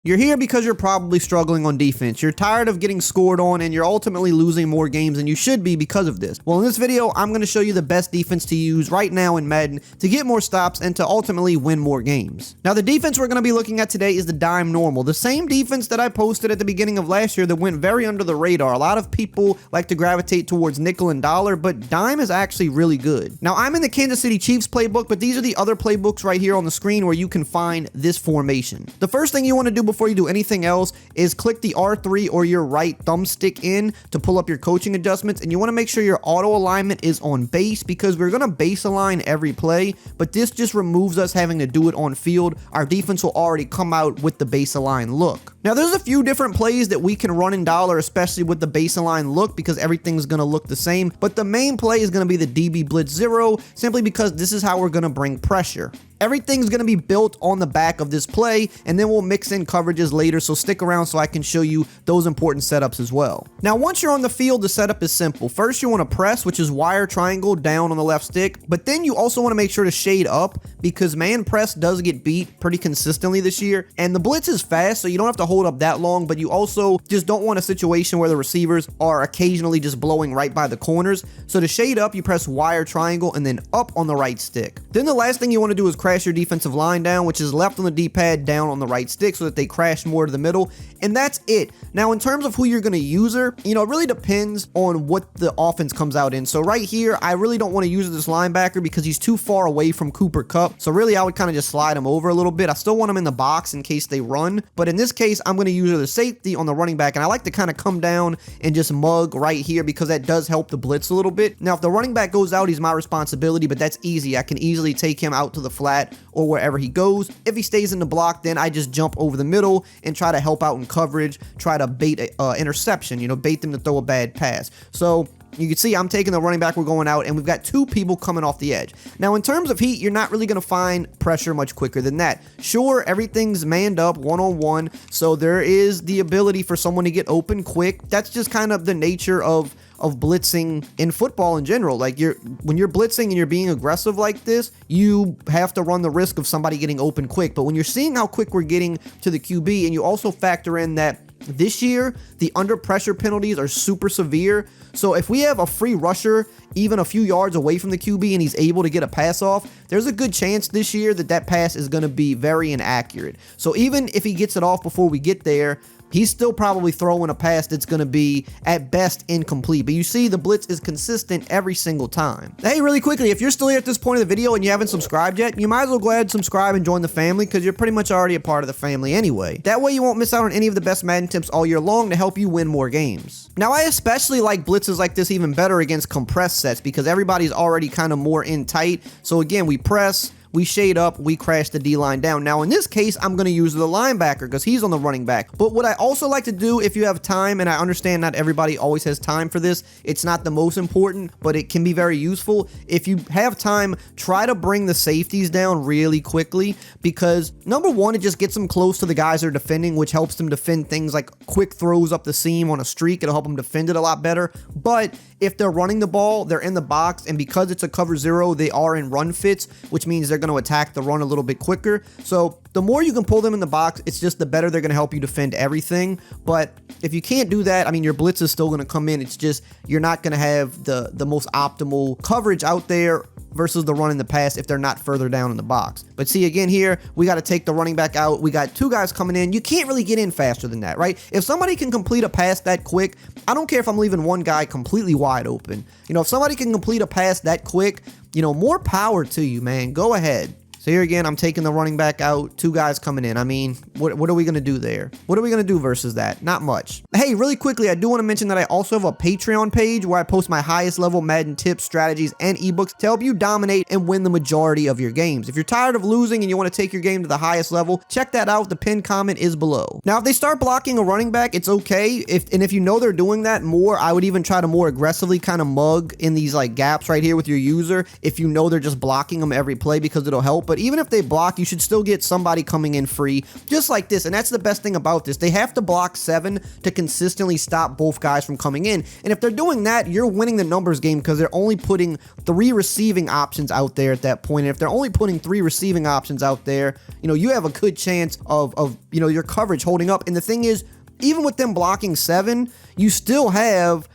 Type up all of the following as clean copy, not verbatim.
You're here because you're probably struggling on defense. You're tired of getting scored on and you're ultimately losing more games than you should be because of this. Well, in this video, I'm going to show you the best defense to use right now in Madden to get more stops and to ultimately win more games. Now, the defense we're going to be looking at today is the dime normal, the same defense that I posted at the beginning of last year that went very under the radar. A lot of people like to gravitate towards nickel and dollar, but dime is actually really good. Now, I'm in the Kansas City Chiefs playbook, but these are the other playbooks right here on the screen where you can find this formation. The first thing you want to do before you do anything else is click the R3 or your right thumbstick in to pull up your coaching adjustments, and you want to make sure your auto alignment is on base because we're going to base align every play, but this just removes us having to do it on field. Our defense will already come out with the base align look. Now, there's a few different plays that we can run in dollar, especially with the base align look, because everything's going to look the same, but the main play is going to be the DB Blitz 0, simply because this is how we're going to bring pressure. Everything's going to be built on the back of this play, and then we'll mix in coverages later, so stick around so I can show you those important setups as well. Now, once you're on the field, the setup is simple. First, you want to press, which is wire triangle down on the left stick, but then you also want to make sure to shade up because man press does get beat pretty consistently this year, and the blitz is fast, so you don't have to hold up that long, but you also just don't want a situation where the receivers are occasionally just blowing right by the corners. So to shade up, you press wire triangle and then up on the right stick. Then the last thing you want to do is crash your defensive line down, which is left on the D-pad, down on the right stick, so that they crash more to the middle, and that's it. Now, in terms of who you're going to use her, it really depends on what the offense comes out in. So right here, I really don't want to use this linebacker because he's too far away from Cooper Kupp, so really I would kind of just slide him over a little bit. I still want him in the box in case they run, but in this case, I'm going to use her the safety on the running back, and I like to kind of come down and just mug right here because that does help the blitz a little bit. Now, if the running back goes out, he's my responsibility, but that's easy. I can easily take him out to the flat or wherever he goes. If he stays in the block, then I just jump over the middle and try to help out in coverage, try to bait a interception, bait them to throw a bad pass. So you can see I'm taking the running back, we're going out, and we've got two people coming off the edge. Now, in terms of heat, you're not really going to find pressure much quicker than that. Sure, everything's manned up one-on-one, so there is the ability for someone to get open quick. That's just kind of the nature of blitzing in football in general. Like, when you're blitzing and you're being aggressive like this, you have to run the risk of somebody getting open quick. But when you're seeing how quick we're getting to the QB, and you also factor in that this year, the under pressure penalties are super severe. So if we have a free rusher even a few yards away from the QB and he's able to get a pass off, there's a good chance this year that that pass is going to be very inaccurate. So even if he gets it off before we get there, he's still probably throwing a pass that's going to be, at best, incomplete. But you see, the blitz is consistent every single time. Hey, really quickly, if you're still here at this point of the video and you haven't subscribed yet, you might as well go ahead and subscribe and join the family because you're pretty much already a part of the family anyway. That way you won't miss out on any of the best Madden tips all year long to help you win more games. Now, I especially like blitzes like this even better against compressed sets because everybody's already kind of more in tight. So again, we press, we shade up, we crash the D-line down. Now, in this case, I'm going to use the linebacker because he's on the running back. But what I also like to do, if you have time, and I understand not everybody always has time for this, it's not the most important, but it can be very useful. If you have time, try to bring the safeties down really quickly because, number one, it just gets them close to the guys that are defending, which helps them defend things like quick throws up the seam on a streak. It'll help them defend it a lot better. But if they're running the ball, they're in the box, and because it's a cover zero, they are in run fits, which means they're going to attack the run a little bit quicker. So the more you can pull them in the box, it's just the better they're going to help you defend everything. But if you can't do that, I mean, your blitz is still going to come in. It's just you're not going to have the most optimal coverage out there versus the run in the pass if they're not further down in the box. But see, again here, we got to take the running back out. We got two guys coming in. You can't really get in faster than that, right? If somebody can complete a pass that quick, I don't care if I'm leaving one guy completely wide open. If somebody can complete a pass that quick, more power to you, man. Go ahead. So here again, I'm taking the running back out, two guys coming in. I mean, what are we going to do there? What are we going to do versus that? Not much. Hey, really quickly, I do want to mention that I also have a Patreon page where I post my highest level Madden tips, strategies, and ebooks to help you dominate and win the majority of your games. If you're tired of losing and you want to take your game to the highest level, check that out. The pinned comment is below. Now, if they start blocking a running back, it's okay. If you know they're doing that more, I would even try to more aggressively kind of mug in these like gaps right here with your user if you know they're just blocking them every play because it'll help. But even if they block, you should still get somebody coming in free, just like this. And that's the best thing about this. They have to block 7 to consistently stop both guys from coming in. And if they're doing that, you're winning the numbers game because they're only putting 3 receiving options out there at that point. And if they're only putting 3 receiving options out there, you know, you have a good chance of you know, your coverage holding up. And the thing is, even with them blocking 7, you still have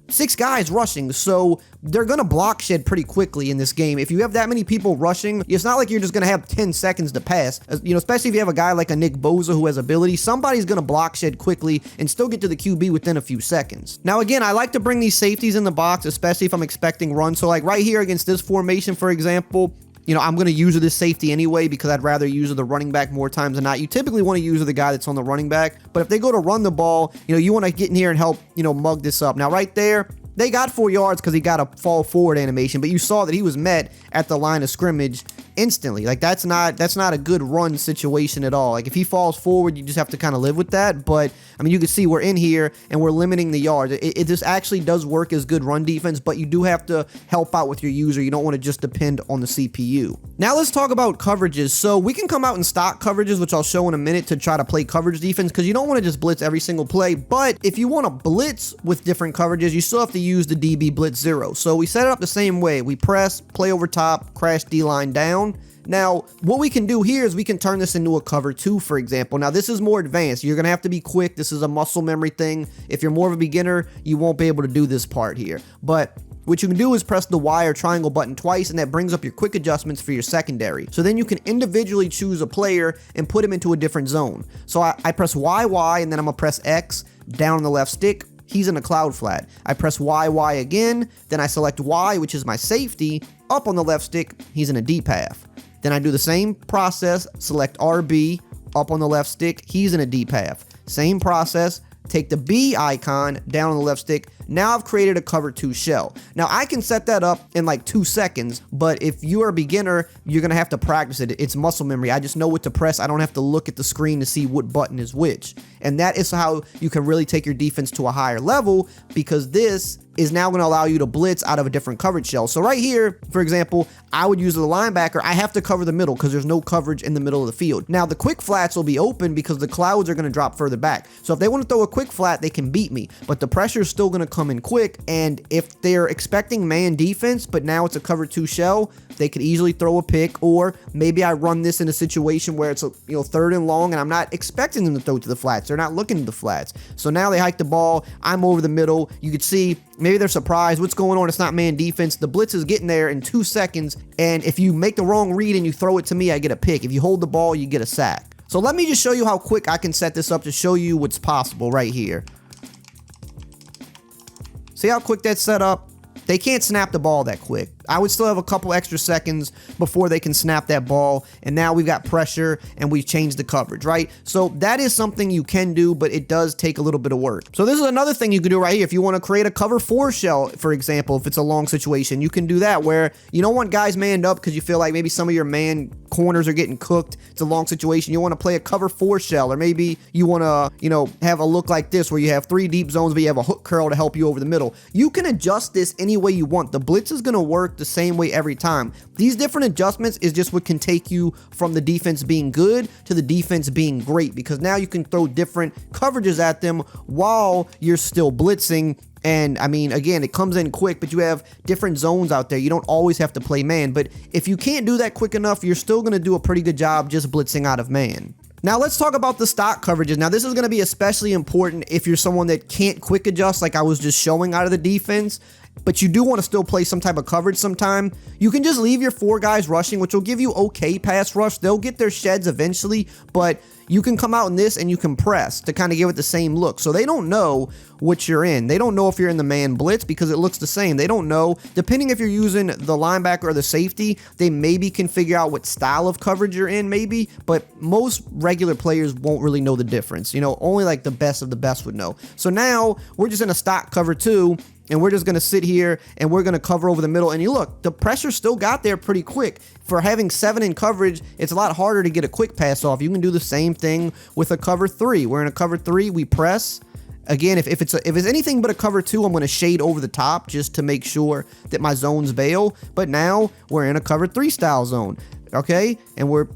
6 guys rushing, so they're going to block shed pretty quickly in this game. If you have that many people rushing, it's not like you're just going to have 10 seconds to pass. You know, especially if you have a guy like a Nick Bosa who has ability, somebody's going to block shed quickly and still get to the QB within a few seconds. Now, again, I like to bring these safeties in the box, especially if I'm expecting runs. So like right here against this formation, for example, you know, I'm going to use this safety anyway because I'd rather use the running back more times than not. You typically want to use the guy that's on the running back, but if they go to run the ball, you know, you want to get in here and help, you know, mug this up. Now, right there, they got 4 yards because he got a fall forward animation, but you saw that he was met at the line of scrimmage instantly. Like that's not a good run situation at all. Like if he falls forward, you just have to kind of live with that. But I mean, you can see we're in here and we're limiting the yards. This actually does work as good run defense, but you do have to help out with your user. You don't want to just depend on the CPU. Now let's talk about coverages. So we can come out in stock coverages, which I'll show in a minute, to try to play coverage defense because you don't want to just blitz every single play. But if you want to blitz with different coverages, you still have to use the DB blitz 0. So we set it up the same way. We press, play over top, crash D-line down. Now, what we can do here is we can turn this into a cover 2, for example. Now, this is more advanced. You're going to have to be quick. This is a muscle memory thing. If you're more of a beginner, you won't be able to do this part here. But what you can do is press the Y or triangle button twice, and that brings up your quick adjustments for your secondary. So then you can individually choose a player and put him into a different zone. So I press Y, and then I'm going to press X down on the left stick. He's in a cloud flat. I press Y again, then I select Y, which is my safety. Up on the left stick, he's in a deep half. Then I do the same process, select RB, up on the left stick, he's in a deep half. Same process, take the B icon down on the left stick. Now I've created a cover 2 shell. Now I can set that up in like 2 seconds, but if you are a beginner, you're going to have to practice it. It's muscle memory. I just know what to press. I don't have to look at the screen to see what button is which. And that is how you can really take your defense to a higher level, because this is now going to allow you to blitz out of a different coverage shell. So right here, for example, I would use the linebacker. I have to cover the middle because there's no coverage in the middle of the field. Now the quick flats will be open because the clouds are going to drop further back. So if they want to throw a quick flat, they can beat me, but the pressure is still going to come in quick. And if they're expecting man defense, but now it's a cover 2 shell, they could easily throw a pick. Or maybe I run this in a situation where it's a, 3rd and long, and I'm not expecting them to throw to the flats. They're not looking to the flats. So now they hike the ball. I'm over the middle. You could see maybe they're surprised. What's going on? It's not man defense. The blitz is getting there in 2 seconds. And if you make the wrong read and you throw it to me, I get a pick. If you hold the ball, you get a sack. So let me just show you how quick I can set this up to show you what's possible right here. See how quick that's set up? They can't snap the ball that quick. I would still have a couple extra seconds before they can snap that ball. And now we've got pressure and we've changed the coverage, right? So that is something you can do, but it does take a little bit of work. So this is another thing you can do right here. If you want to create a cover 4 shell, for example, if it's a long situation, you can do that where you don't want guys manned up because you feel like maybe some of your man corners are getting cooked. It's a long situation. You want to play a cover 4 shell, or maybe you want to, have a look like this where you have 3 deep zones, but you have a hook curl to help you over the middle. You can adjust this any way you want. The blitz is going to work the same way every time. These different adjustments is just what can take you from the defense being good to the defense being great, because now you can throw different coverages at them while you're still blitzing. And I mean, again, it comes in quick, but you have different zones out there. You don't always have to play man, but if you can't do that quick enough, you're still going to do a pretty good job just blitzing out of man. Now let's talk about the stock coverages. Now this is going to be especially important if you're someone that can't quick adjust like I was just showing out of the defense, but you do want to still play some type of coverage sometime. You can just leave your 4 guys rushing, which will give you okay pass rush. They'll get their sheds eventually, but you can come out in this and you can press to kind of give it the same look. So they don't know what you're in. They don't know if you're in the man blitz because it looks the same. They don't know. Depending if you're using the linebacker or the safety, they maybe can figure out what style of coverage you're in maybe, but most regular players won't really know the difference. Only like the best of the best would know. So now we're just in a stock cover 2. And we're just going to sit here and we're going to cover over the middle. And you look, the pressure still got there pretty quick. For having 7 in coverage, it's a lot harder to get a quick pass off. You can do the same thing with a cover 3. We're in a cover 3, we press, Again, if it's anything but a cover 2, I'm going to shade over the top just to make sure that my zones bail. But now we're in a cover 3 style zone, okay? And we're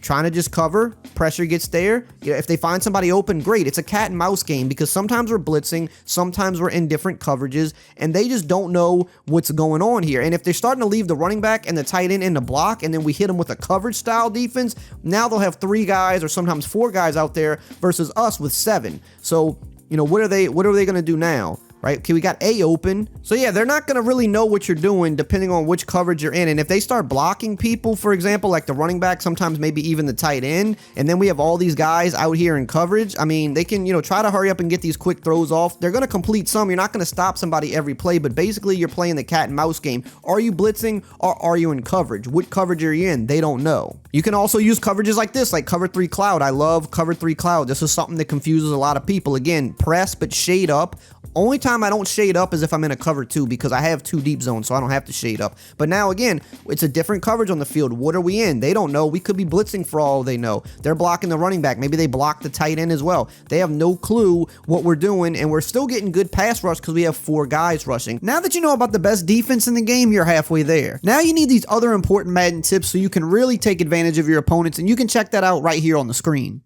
trying to just cover, pressure gets there. If they find somebody open, great. It's a cat and mouse game because sometimes we're blitzing, sometimes we're in different coverages, and they just don't know what's going on here. And if they're starting to leave the running back and the tight end in the block, and then we hit them with a coverage style defense, now they'll have 3 guys or sometimes 4 guys out there versus us with 7. So, you know, what are they going to do now? Right? Okay, we got A open. So yeah, they're not going to really know what you're doing depending on which coverage you're in. And if they start blocking people, for example, like the running back, sometimes maybe even the tight end, and then we have all these guys out here in coverage, I mean, they can, you know, try to hurry up and get these quick throws off. They're going to complete some. You're not going to stop somebody every play, but basically you're playing the cat and mouse game. Are you blitzing or are you in coverage? What coverage are you in? They don't know. You can also use coverages like this, like cover 3 cloud. I love cover 3 cloud. This is something that confuses a lot of people. Again, press but shade up. Only time I don't shade up is if I'm in a cover 2 because I have 2 deep zones, so I don't have to shade up. But now again, it's a different coverage on the field. What are we in? They don't know. We could be blitzing for all they know. They're blocking the running back. Maybe they block the tight end as well. They have no clue what we're doing, and we're still getting good pass rush because we have 4 guys rushing. Now that you know about the best defense in the game, you're halfway there. Now you need these other important Madden tips so you can really take advantage of your opponents, and you can check that out right here on the screen.